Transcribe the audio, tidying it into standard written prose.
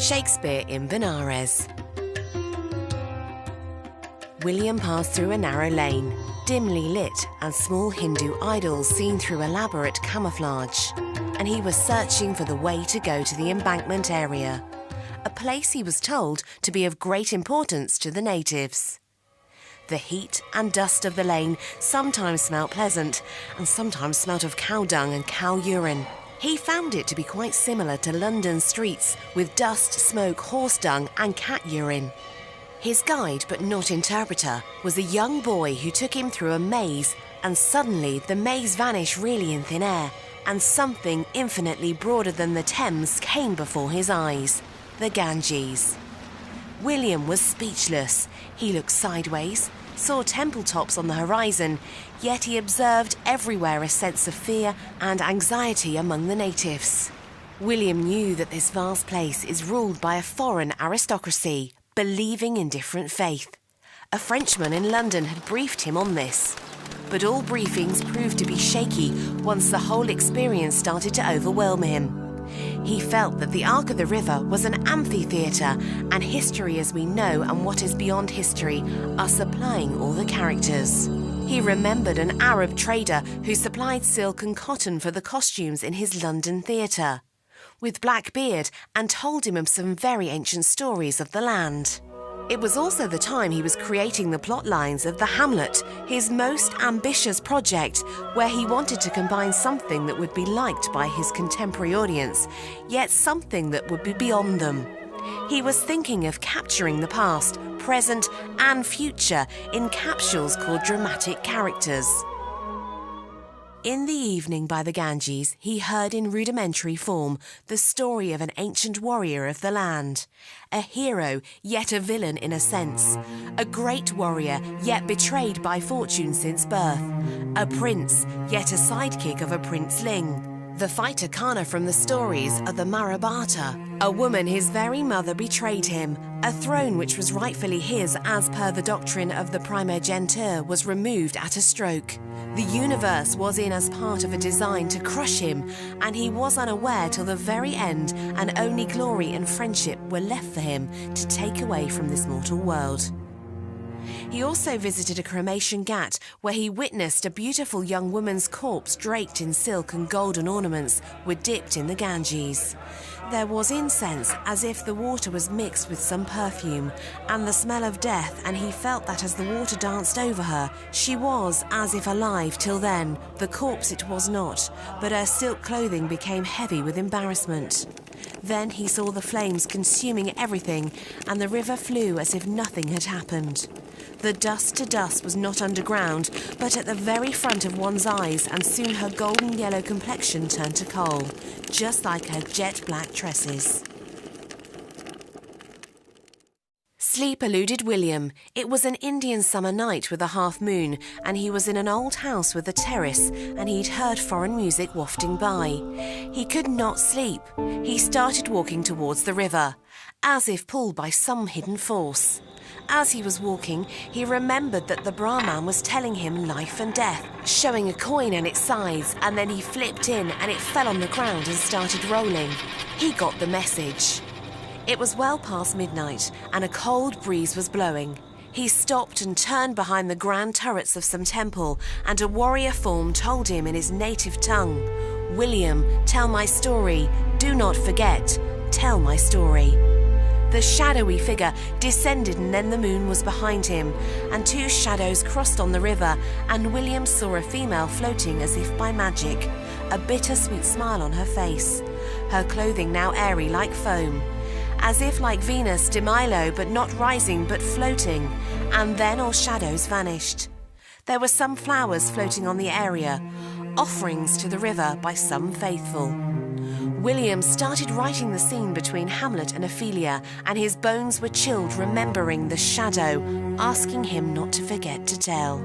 Shakespeare in Benares. William passed through a narrow lane, dimly lit and small Hindu idols seen through elaborate camouflage, and he was searching for the way to go to the embankment area, a place he was told to be of great importance to the natives. The heat and dust of the lane sometimes smelt pleasant and sometimes smelt of cow dung and cow urine. He found it to be quite similar to London streets with dust, smoke, horse dung and cat urine. His guide, but not interpreter, was a young boy who took him through a maze, and suddenly the maze vanished really in thin air, and something infinitely broader than the Thames came before his eyes: the Ganges. William was speechless. He looked sideways, saw temple tops on the horizon, yet he observed everywhere a sense of fear and anxiety among the natives. William knew that this vast place is ruled by a foreign aristocracy, believing in different faith. A Frenchman in London had briefed him on this. But all briefings proved to be shaky once the whole experience started to overwhelm him. He felt that the arc of the river was an amphitheatre, and history as we know and what is beyond history are supplying all the characters. He remembered an Arab trader who supplied silk and cotton for the costumes in his London theatre, with black beard, and told him of some very ancient stories of the land. It was also the time he was creating the plot lines of The Hamlet, his most ambitious project, where he wanted to combine something that would be liked by his contemporary audience, yet something that would be beyond them. He was thinking of capturing the past, present and future in capsules called dramatic characters. In the evening by the Ganges, he heard in rudimentary form the story of an ancient warrior of the land. A hero, yet a villain in a sense. A great warrior, yet betrayed by fortune since birth. A prince, yet a sidekick of a princeling. The fighter Kana from the stories of the Mahabharata. A woman his very mother betrayed him. A throne which was rightfully his as per the doctrine of the primogeniture was removed at a stroke. The universe was in as part of a design to crush him, and he was unaware till the very end, and only glory and friendship were left for him to take away from this mortal world. He also visited a cremation ghat where he witnessed a beautiful young woman's corpse draped in silk and golden ornaments were dipped in the Ganges. There was incense as if the water was mixed with some perfume, and the smell of death, and he felt that as the water danced over her, she was as if alive till then. The corpse it was not, but her silk clothing became heavy with embarrassment. Then he saw the flames consuming everything, and the river flew as if nothing had happened. The dust to dust was not underground, but at the very front of one's eyes, and soon her golden yellow complexion turned to coal, just like her jet black tresses. Sleep eluded William. It was an Indian summer night with a half moon, and he was in an old house with a terrace, and he'd heard foreign music wafting by. He could not sleep. He started walking towards the river, as if pulled by some hidden force. As he was walking, he remembered that the Brahman was telling him life and death, showing a coin and its size, and then he flipped in and it fell on the ground and started rolling. He got the message. It was well past midnight, and a cold breeze was blowing. He stopped and turned behind the grand turrets of some temple, and a warrior form told him in his native tongue, "William, tell my story. Do not forget. Tell my story." The shadowy figure descended, and then the moon was behind him, and two shadows crossed on the river, and William saw a female floating as if by magic, a bittersweet smile on her face, her clothing now airy like foam, as if like Venus de Milo, but not rising but floating, and then all shadows vanished. There were some flowers floating on the area, offerings to the river by some faithful. William started writing the scene between Hamlet and Ophelia, and his bones were chilled remembering the shadow, asking him not to forget to tell.